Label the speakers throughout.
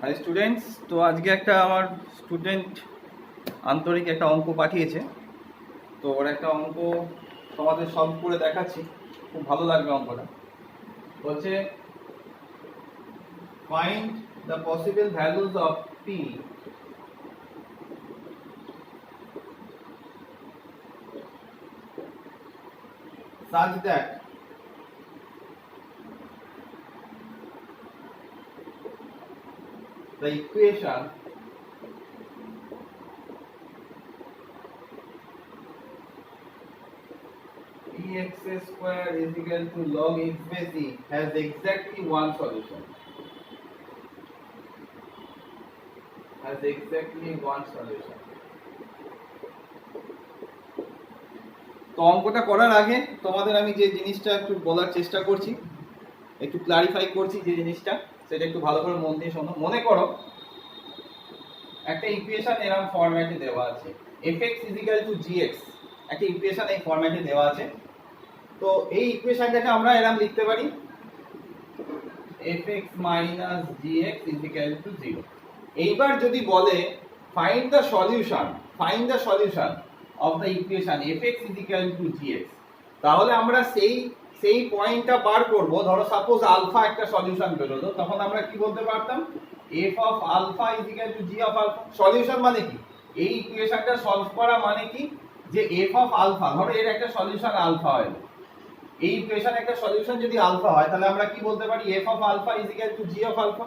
Speaker 1: High students, তো আজকে একটা আমার স্টুডেন্ট আন্তরিক একটা অঙ্ক পাঠিয়েছে। তো ওর একটা অঙ্ক তোমাদের সলভ করে দেখাচ্ছি, খুব ভালো লাগবে অঙ্কটা। বলছে find the possible values of P such that the equation px square is equal to log x base e has exactly one solution. Has exactly one solution. তো অঙ্কটা করার আগে তোমাদের আমি যে জিনিসটা একটু বলার চেষ্টা করছি, একটু ক্লারিফাই করছি যে জিনিসটা, সেটা একটু ভালো করে মন দিয়ে শোনো। মনে করো একটা ইকুয়েশন এরকম ফরম্যাটে দেওয়া আছে, fx = gx, একটা ইকুয়েশন এই ফরম্যাটে দেওয়া আছে। তো এই ইকুয়েশনটাকে আমরা এরকম লিখতে পারি fx - gx = 0। এইবার যদি বলে find the solution of the equation fx = gx, তাহলে আমরা সেই পয়েন্টটা বার করব। ধরো সাপোজ আলফা একটা সলিউশন বেরোলো, তখন আমরা কি বলতে পারতাম f of alpha = g of alpha। Solution মানে কি, এই ইকুয়েশনটা সলভ করা মানে কি, যে f of alpha, ধরো এর একটা সলিউশন আলফা হয়, এই ইকুয়েশন একটা সলিউশন যদি আলফা হয়, তাহলে আমরা কি বলতে পারি f of alpha = g of alpha।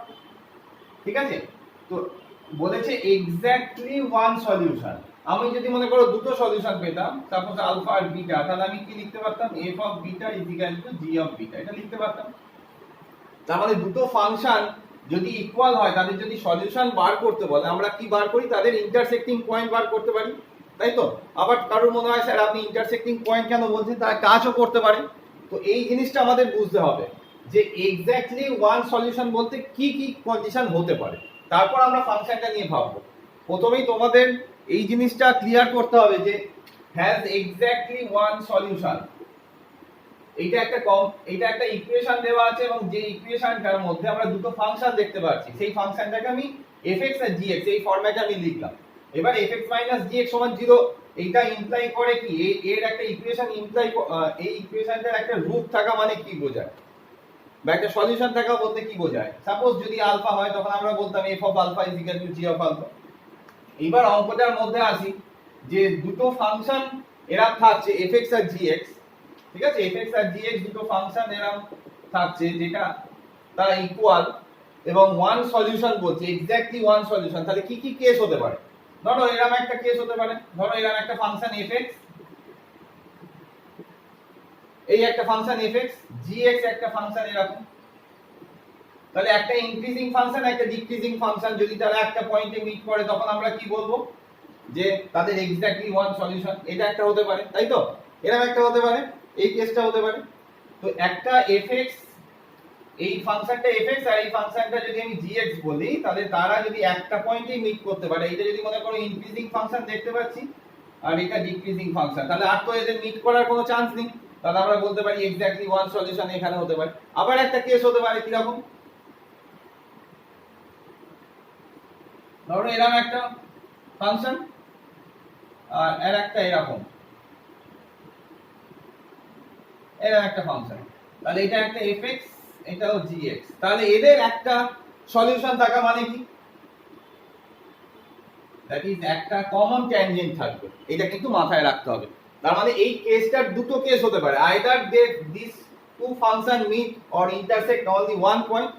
Speaker 1: ঠিক আছে? তো বলেছে এক্স্যাক্টলি ওয়ান সলিউশন। আমি যদি মনে করো দুটো সলিউশন পেতাম, সাপোজ আলফা আর বিটা, তাহলে আমি কি লিখতে পারতাম f of beta = g of beta, এটা লিখতে পারতাম। তার মানে দুটো ফাংশন যদি ইকুয়াল হয়, তাদের যদি সলিউশন বার করতে বলে, আমরা কি বার করি, তাদের ইন্টারসেক্টিং পয়েন্ট বার করতে পারি, তাই তো? আবার কারোর মনে হয় স্যার আপনি ইন্টারসেক্টিং পয়েন্ট কেন বলছেন, তারা কাজও করতে পারে। তো এই জিনিসটা আমাদের বুঝতে হবে যে এক্স্যাক্টলি ওয়ান সলিউশন বলতে কি কি কন্ডিশন হতে পারে, তারপর আমরা ফাংশনটা নিয়ে ভাববো। প্রথমেই তোমাদের এই জিনিসটা ক্লিয়ার করতে হবে যে হ্যাজ এক্স্যাক্টলি ওয়ান সলিউশন। এইটা একটা ইকুয়েশন দেওয়া আছে, এবং যে ইকুয়েশনটার মধ্যে আমরা দুটো ফাংশন দেখতে পাচ্ছি, সেই ফাংশনটাকে আমি fx আর gx এই ফরম্যাটে আমি লিখলাম। এবার fx - gx = 0, এইটা ইমপ্লাই করে কি, এর একটা ইকুয়েশন ইমপ্লাই, এই ইকুয়েশনটার একটা রূপ থাকা মানে কি বোঝায়, বা একটা সলিউশন থাকা বলতে কি বোঝায়। সাপোজ যদি আলফা হয়, তখন আমরা বলতাম f of alpha = g of alpha। এবার অঙ্কটার মধ্যে আসি, যে দুটো ফাংশন এরা থাকছে fx আর gx, ঠিক আছে? fx আর gx দুটো ফাংশন এরকম থাকছে যেটা তারা ইকুয়াল, এবং ওয়ান সলিউশন বলছে, এক্স্যাক্টলি ওয়ান সলিউশন। তাহলে কি কি কেস হতে পারে? ধরো এরকম একটা কেস হতে পারে, ধরো এরকম একটা ফাংশন fx, এই একটা ফাংশন fx, gx একটা ফাংশন এরকম। তাহলে একটা ইনক্রিজিং ফাংশন, একটা ডিক্রিজিং ফাংশন যদি তারা একটা পয়েন্টে মিট করে, তখন আমরা কি বলবো, যে তাদের এক্স্যাক্টলি ওয়ান সলিউশন। এটা একটা হতে পারে, তাই তো? এরকম একটা হতে পারে, এই কেসটা হতে পারে। তো একটা fx, এই ফাংশনটা fx আর এই ফাংশনটা যদি আমি gx বলি, তাহলে তারা যদি একটা পয়েন্টেই মিট করতে পারে, এটা যদি মনে করো ইনক্রিজিং ফাংশন দেখতে পাচ্ছি আর এটা ডিক্রিজিং ফাংশন, তাহলে আর তো এদের মিট করার কোনো চান্স নেই। তাহলে আমরা বলতে পারি এক্স্যাক্টলি ওয়ান সলিউশন এখানে হতে পারে। আবার একটা কেস হতে পারে কিরকম, ধরো এরকম একটা ফাংশন আর এর একটা এরকম একটা ফাংশন, তাহলে এটা একটা fx, এটাও gx, তাহলে এদের একটা সলিউশন থাকা মানে কি, দ্যাট ইজ একটা কমন ট্যানজেন্ট থাকবে। এটা কিন্তু মাথায় রাখতে হবে। তার মানে এই কেসটার দুটো কেস হতে পারে, either they this two function meet or intersect only one point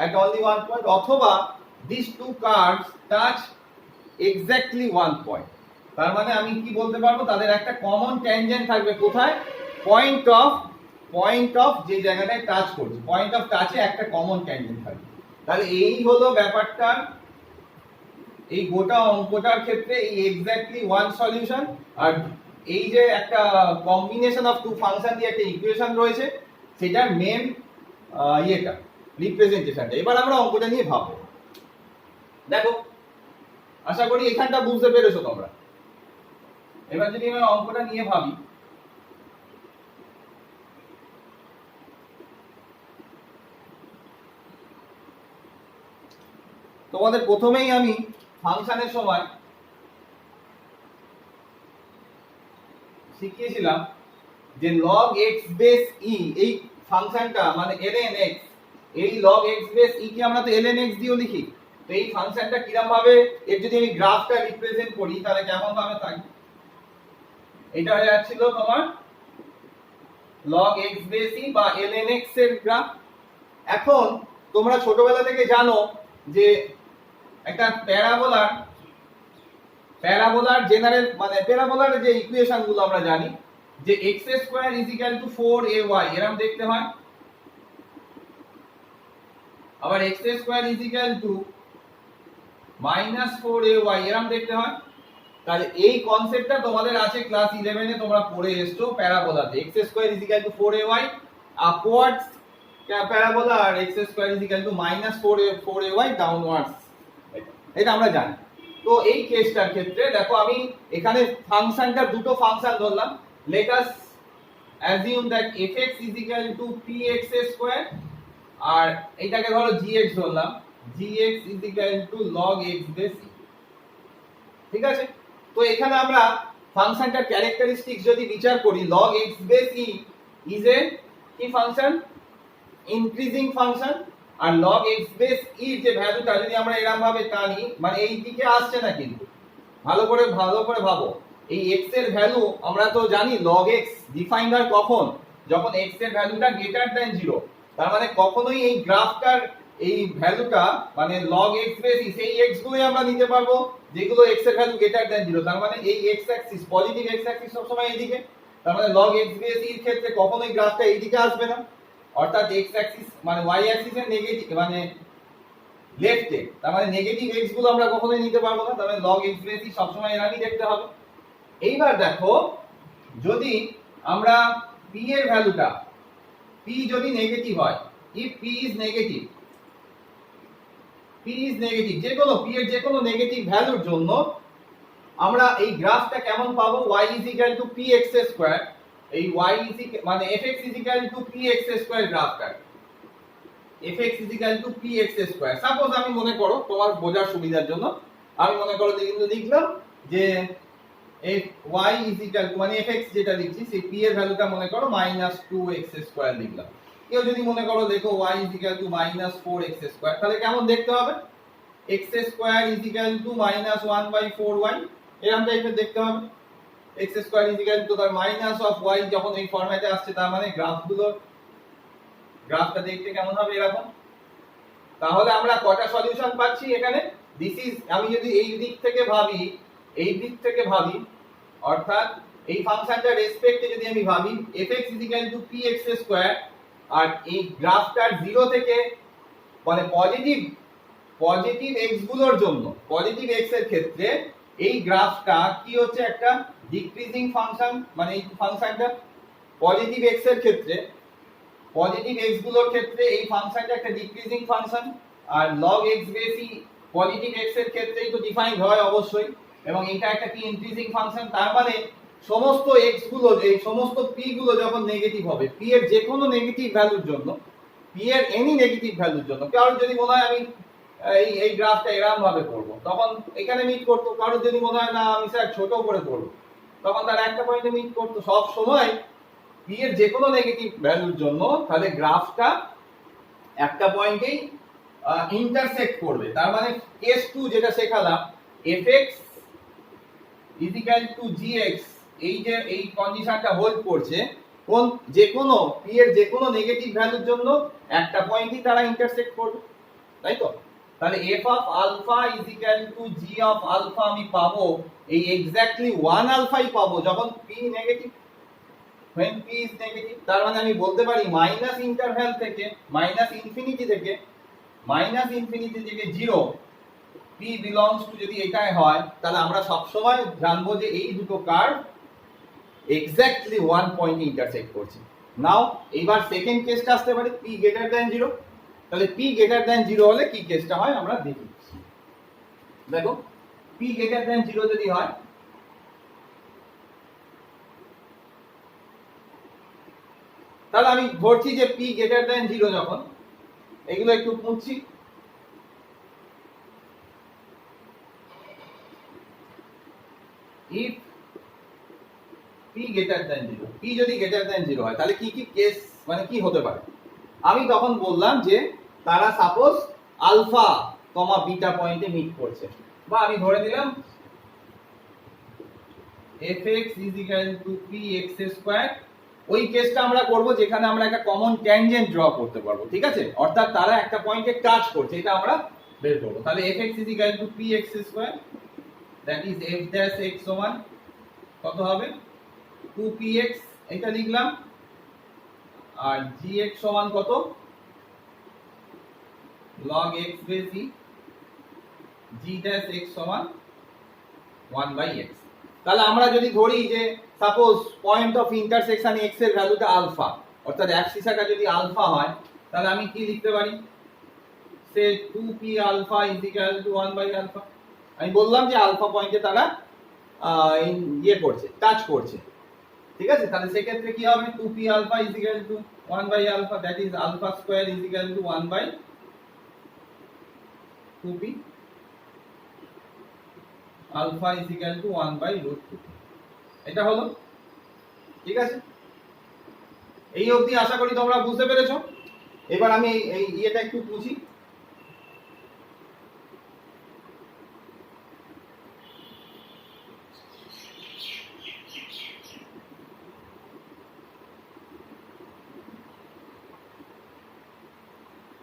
Speaker 1: at only one point, অথবা these two curves touch exactly one point। তার মানে আমি কি বলতে পারবো, তাদের একটা কমন ট্যানজেন্ট থাকবে, কোথায়, পয়েন্ট অফ যে জায়গাটায় টাচ করছে, পয়েন্ট অফ টাচে একটা কমন ট্যানজেন্ট থাকবে। তাহলে এই হলো ব্যাপারটা, এই গোটা অঙ্কটার ক্ষেত্রে এই এক্স্যাক্টলি ওয়ান সলিউশন আর এই যে একটা কম্বিনেশন অফ টু ফাংশন দিয়ে একটা ইকুয়েশন রয়েছে, সেটার মেন ইয়েটা রিপ্রেজেন্টেশনটা। এবার আমরা অঙ্কটা নিয়ে ভাববো। দেখো, আশা করি এখানটা বুঝতে পেরেছো তোমরা। এবার যদি আমরা অঙ্কটা নিয়ে ভাবি, তোমাদের প্রথমেই আমি ফাংশনের সময় শিখিয়েছিলাম যে log x বেস e এই ফাংশনটা মানে ln x, এই log x বেস e কে আমরা তো ln x দিয়েও লিখি। তো এই ফাংশনটা কিরকম ভাবে এর যদি আমি গ্রাফটা রিপ্রেজেন্ট করি তাহলে কেমন ভাবে থাকবে, এটা হয়ে যাচ্ছিল তোমার log x বেস e বা ln x এর গ্রাফ। এখন তোমরা ছোটবেলা থেকে জানো যে একটা প্যারাবোলার জেনারেল মানে প্যারাবোলার যে ইকুয়েশন গুলো আমরা জানি যে x square is equal to 4ay এরকম দেখতে হয়, আবার x square is equal to -4ay এরকম দেখতে হয়। তাহলে এই কনসেপ্টটা তোমাদের আছে ক্লাস 11 এ তোমরা পড়ে এসছো প্যারাবোলাতে, x square is equal to 4ay upwards parabola আর x square is equal to -4ay downwards, এটা আমরা জানি। তো এই কেসটার ক্ষেত্রে দেখো আমি এখানে ফাংশনটা দুটো ফাংশন ধরলাম, let us assume that fx is equal to px square আর এটাকে ধরো gx ধরলাম, gx is equal to log x base e। ঠিক আছে, তো এখানে আমরা ফাংশনটার ক্যারেক্টারিস্টিক্স যদি বিচার করি log x base e is a কি ফাংশন, ইনক্রিজিং ফাংশন, আর log x বেস e যে ভ্যালুটা যদি আমরা এরকম ভাবে টানি মানে এই দিকে আসছে না, কিন্তু ভালো করে ভাবো এই x এর ভ্যালু আমরা তো জানি log x ডিফাইন্ড হয় কখন, যখন x এর ভ্যালুটা গ্রেটার দ্যান 0। তার মানে কখনোই এই গ্রাফটার এই ভ্যালুটা মানে log x বেস e সেই x গুলোই আমরা নিতে পারবো যেগুলো x এর ভ্যালু গ্রেটার দ্যান 0। তার মানে এই x Axis positive x Axis সব সময় এইদিকে, তার মানে log x বেস e এর ক্ষেত্রে কখনোই গ্রাফটা এইদিকে আসবে না, অর্থাৎ x অ্যাক্সিস মানে y অ্যাক্সিসের নেগেটিভ মানে লেফটে, তার মানে নেগেটিভ x গুলো আমরা কখনোই নিতে পারবো না, তার মানে log x বেস e সব সময় এরকমই দেখতে হবে। এইবার দেখো যদি আমরা p এর ভ্যালুটা p যদি নেগেটিভ হয়, if p is negative যে কোনো p এর যে কোনো নেগেটিভ ভ্যালুর জন্য আমরা এই গ্রাফটা কেমন পাবো, y is equal to px square, এই y is মানে fx is equal to px square গ্রাফটা, fx is equal to px square. Suppose আমি মনে করো তোমার বোঝার সুবিধার জন্য আমি মনে করো কিন্তু লিখলাম যে y is equal to মানে fx যেটা লিখছি সেই p এর ভ্যালুটা মনে করো -2x স্কয়ার লিখলাম। কেউ যদি মনে করো দেখো y is equal to -4x square, তাহলে কেমন দেখতে হবে, x square is equal to -1/4y এরকম টাইপের দেখতে হবে। x square is equal to তার মাইনাস অফ y যখন এই ফরম্যাটে আসছে তার মানে গ্রাফটা দেখতে কেমন হবে এরকম। তাহলে আমরা কটা সলিউশন পাচ্ছি এখানে, দিস ইজ আমি যদি এই দিক থেকে ভাবি অর্থাৎ এই ফাংশনটার রেসপেক্টে যদি আমি ভাবি fx is equal to px square আর এই গ্রাফটার 0 থেকে মানে পজিটিভ x গুলোর জন্য পজিটিভ x এর ক্ষেত্রে এই গ্রাফটা কি হচ্ছে একটা ডিক্রিজিং ফাংশন, মানে এই ফাংশনটা পজিটিভ x এর ক্ষেত্রে পজিটিভ x গুলোর ক্ষেত্রে এই ফাংশনটা একটা ডিক্রিজিং ফাংশন, আর log x base e positive x এর ক্ষেত্রেই তো ডিফাইন্ড হয় অবশ্যই, এবং এটা একটা কি ইনক্রিজিং ফাংশন। তার মানে সমস্ত x গুলো এই সমস্ত p গুলো যখন নেগেটিভ হবে, p এর যে কোনো নেগেটিভ ভ্যালুর জন্য p এর এনি নেগেটিভ ভ্যালুর জন্য, কারণ যদি মনে হয় আমি এই গ্রাফটা এরকম ভাবে করব তখন এখানে মিট করতো, কারণ যদি মনে হয় না আমি স্যার ছোট করে করব তখন তার একটা পয়েন্টে মিট করতো। সব সময় p এর যে কোনো নেগেটিভ ভ্যালুর জন্য তাহলে গ্রাফটা একটা পয়েন্টেই ইন্টারসেক্ট করবে। তার মানে কেস 2 যেটা শেখালাম fx is equal to gx, এই যে এই কন্ডিশনটা হোল্ড করছে কোন যে কোনো p এর যে কোনো নেগেটিভ ভ্যালুর জন্য একটা পয়েন্টই তারা ইন্টারসেক্ট করবে, তাই তো। তাহলে f of alpha is equal to g of alpha আমি পাবো এই এক্স্যাক্টলি 1 আলফাই পাবো যখন p negative, when p is negative. তার মানে আমি বলতে পারি মাইনাস ইন্টারভ্যাল থেকে মাইনাস ইনফিনিটি থেকে 0 p belongs to যদি এটাই হয় তাহলে আমরা সব সময় জানবো যে এই দুটো কার্ভ এক্স্যাক্টলি 1 পয়েন্টে ইন্টারসেক্ট করছে। নাও এবার সেকেন্ড কেসটা আসতে পারে p greater than 0, তাহলে p greater than 0 হলে কি কেসটা হয় আমরা দেখি। দেখো p greater than 0 যদি হয় তাহলে আমি ধরছি যে p greater than 0 যখন, এগুলো একটু মুছছি, if p greater than 0, p যদি গ্রেটার দ্যান 0 হয় তাহলে কি কি কেস মানে কি হতে পারে? আমি তখন বললাম যে তারা সাপোজ আলফা কমা বিটা পয়েন্টে মিট করছে, বা আমি ধরে নিলাম fx px²। ওই কেসটা আমরা করব যেখানে আমরা একটা কমন ট্যানজেন্ট ড্র করতে পারবো, ঠিক আছে? অর্থাৎ তারা একটা পয়েন্টে টাচ করছে, এটা আমরা বের করব। তাহলে fx px², that is f dash x সমান কত হবে 2px, এটা লিখলাম। আর gx সমান কত log x base e, g dash x সমান 1/x। তাহলে আমরা যদি ধরি যে suppose point of intersection x এর ভ্যালুটা আলফা, অর্থাৎ অ্যাক্সিস আকার যদি আলফা হয়, তাহলে আমি কি লিখতে পারি? সে 2p alpha is equal to 1/আলফা। আমি বললাম যে আলফা পয়েন্টে তারা ইয়ে করছে, টাচ করছে, ঠিক আছে? তাহলে সেক্ষেত্রে কি হবে 2p alpha is equal to 1/আলফা, that is alpha square is equal to 1/2p, alpha is equal to 1/√2। এটা হলো, ঠিক আছে? এই অবধি আশা করি তোমরা বুঝতে পেরেছো। এবার আমি এই ইয়েটা একটু বুঝি।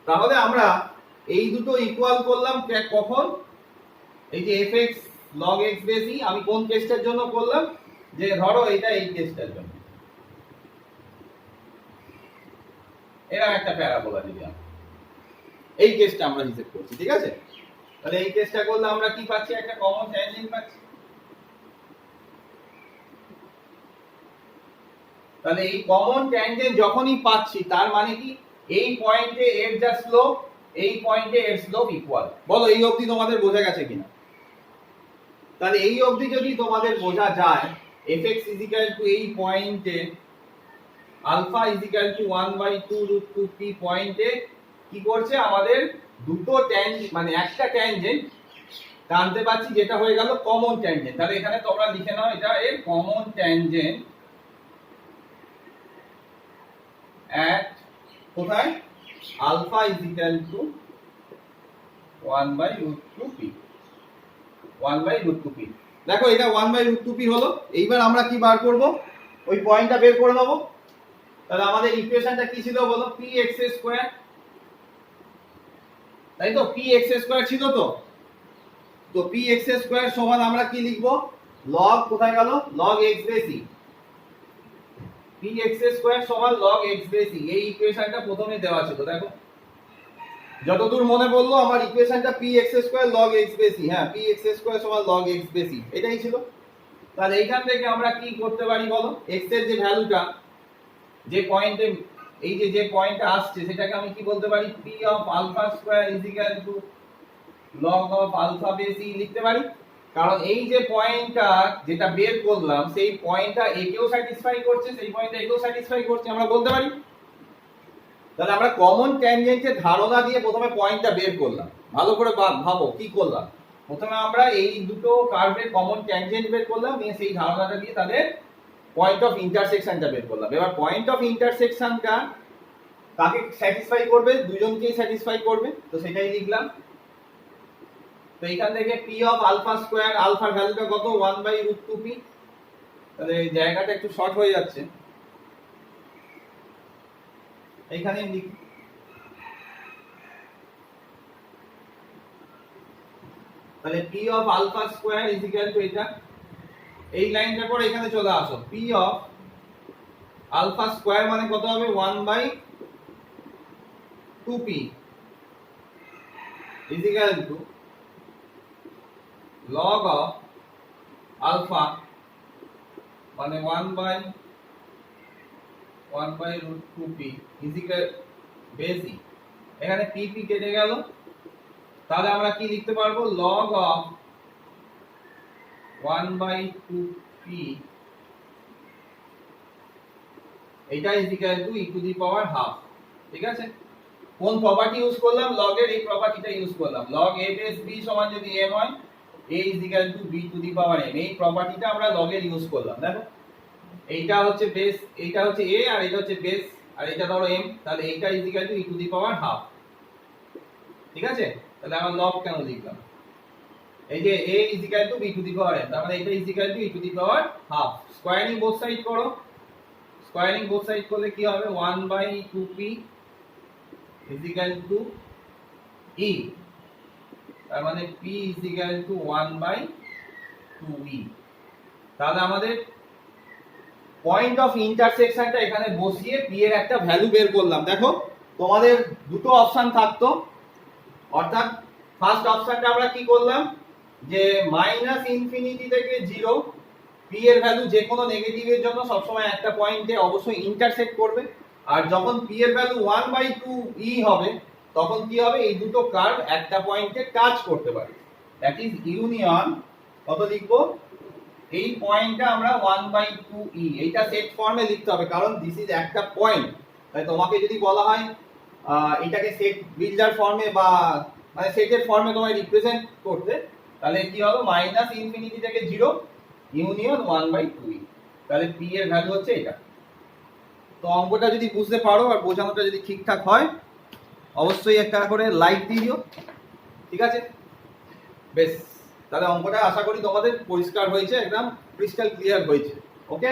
Speaker 1: তাহলে আমরা এই দুটো ইকুয়াল করলাম কখন? এই যে fx log x base e, আমি কোন কেসটার জন্য করলাম? যে ধরো এটা এই কেসটার জন্য, এরকম একটা প্যারাবোলা যদি এই কেসটা আমরা হিসেব করছি, ঠিক আছে? তাহলে এই কেসটা করলে আমরা কি পাচ্ছি? একটা কমন ট্যানজেন্ট পাচ্ছি। তাহলে এই কমন ট্যানজেন্ট যখনই পাচ্ছি তার মানে কি এই পয়েন্টে এর যা স্লোপ, এই পয়েন্টে এর স্লোপ ইকুয়াল। বলো এই অবধি তোমাদের বোঝা গেছে কিনা? তাহলে এই অবধি যদি তোমাদের বোঝা যায় fx এই পয়েন্টে আলফা টু 1/2√2p পয়েন্টে কি করছে? আমাদের দুটো ট্যানজেন্ট মানে একটা ট্যানজেন্ট টানতে পাচ্ছি, যেটা হয়ে গেল কমন ট্যানজেন্ট। তাহলে এখানে তোমরা লিখে নাও এটা এর কমন ট্যানজেন্ট at কোথায়? Alpha to 1/√2p, 1/√2p। দেখো এটা 1/√2p হলো। এইবার আমরা কি বার করব? ওই পয়েন্টটা বের করে নেব। তাহলে আমাদের ইকুয়েশনটা কি ছিল বলো? px², তাই তো? px² ছিল তো। তো px² সমান আমরা কি লিখব? log কোথায় গেল? log x base e, px² সমান log x বেস e। এই ইকুয়েশনটা প্রথমে দেওয়া ছিল, দেখো যতদূর মনে পড়লো আমার ইকুয়েশনটা px² log x base e, হ্যাঁ px² সমান log x বেস e, এটাই ছিল। তাহলে এইখান থেকে আমরা কি করতে পারি বলো? x এর যে ভ্যালুটা যে পয়েন্টে এই যে পয়েন্টটা আসছে সেটাকে আমি কি বলতে পারি? p of alpha square is equal to log of alpha base e লিখতে পারি। কারণ এই যে পয়েন্টটা যেটা বের করলাম সেই পয়েন্টটা একেও স্যাটিসফাই করছে, সেই পয়েন্টটা একেও স্যাটিসফাই করছে, আমরা বলতে পারি। তাহলে আমরা কমন ট্যানজেন্টের ধারণা দিয়ে প্রথমে পয়েন্টটা বের করলাম। ভালো করে ভাবো কি করলাম। প্রথমে আমরা এই দুটো কার্ভের কমন ট্যানজেন্ট বের করলাম, নিয়ে সেই ধারণাটা দিয়ে তাদের পয়েন্ট অফ ইন্টারসেকশনটা বের করলাম। এবার পয়েন্ট অফ ইন্টারসেকশনটা কাকে স্যাটিসফাই করবে? দুজনকেই স্যাটিসফাই করবে, তো সেটাই লিখলাম। তো এখান থেকে p অফ আলফা স্কয়ার, আলফার ভ্যালুটা কত? 1/√2p। তাহলে এই জায়গাটা একটু শর্ট হয়ে যাচ্ছে, এইখানে লিখি। তাহলে p of alpha square is equal to এটা, এই লাইনটার পর এখানে চলে আসো। p অফ আলফা স্কয়ার মানে কত হবে? 1/2p is equal to log of alpha মানে 1/√2p is equal base e। এখানে p কেটে গেল, তাহলে আমরা কি লিখতে পারবো? log অফ 1/2p এটা is equal two e to the power half. ঠিক আছে? কোন প্রপার্টি ইউজ করলাম? log এর এই প্রপার্টিটা ইউজ করলাম। log a বেস b সমান যদি m হয় a is equal to b to the power m, এই প্রপার্টিটা আমরা লগের ইউজ করলাম। দেখো এইটা হচ্ছে বেস, এইটা হচ্ছে a আর এটা হচ্ছে বেস আর এটা ধরো m, তাহলে এইটা is equal to e to the power half। ঠিক আছে, তাহলে আমরা লগ কেন লিখলাম? এই যে a is equal to b to the power m, তার মানে এটা is equal to e to the power half। Squaring both side করো, স্কয়ারিং বোথ সাইড করলে কি হবে? 1/2p is equal to e, তার মানে p is equal to 1/2e। তাহলে আমাদের পয়েন্ট অফ ইন্টারসেকশনটা এখানে বসিয়ে p এর একটা ভ্যালু বের করলাম। দেখো তোমাদের দুটো অপশন থাকতো, অর্থাৎ ফার্স্ট অপশনটা আমরা কি করলাম যে -ইনফিনিটি থেকে 0, p এর ভ্যালু যে কোনো নেগেটিভের জন্য সবসময় একটা পয়েন্টে অবশ্যই ইন্টারসেক্ট করবে, আর যখন p এর ভ্যালু 1/2e হবে তখন কি হবে? এই দুটো কার্ভ একটা পয়েন্টে টাচ করতে পারে, দ্যাট ইজ ইউনিয়ন। কত লিখবো? এই পয়েন্টটা আমরা 1/2e, এইটা সেট ফর্মে লিখতে হবে কারণ দিস ইজ একটা পয়েন্ট। তাই তোমাকে যদি বলা হয় এটাকে সেট বিল্ডার ফর্মে বা মানে সেটের ফর্মে তোমায় রিপ্রেজেন্ট করতে, তাহলে কি হবে? -ইনফিনিটি থেকে 0 ইউনিয়ন 1/2e, তাহলে p এর ভ্যালু হচ্ছে এটা। তো অঙ্কটা যদি বুঝতে পারো আর বোঝানোটা যদি ঠিকঠাক হয় অবশ্যই একটা করে লাইক দিয়ে দিও, ঠিক আছে? বেশ, তাহলে অঙ্কটা আশা করি তোমাদের পরিষ্কার হয়েছে, একদম ক্রিস্টাল ক্লিয়ার হয়েছে। ওকে।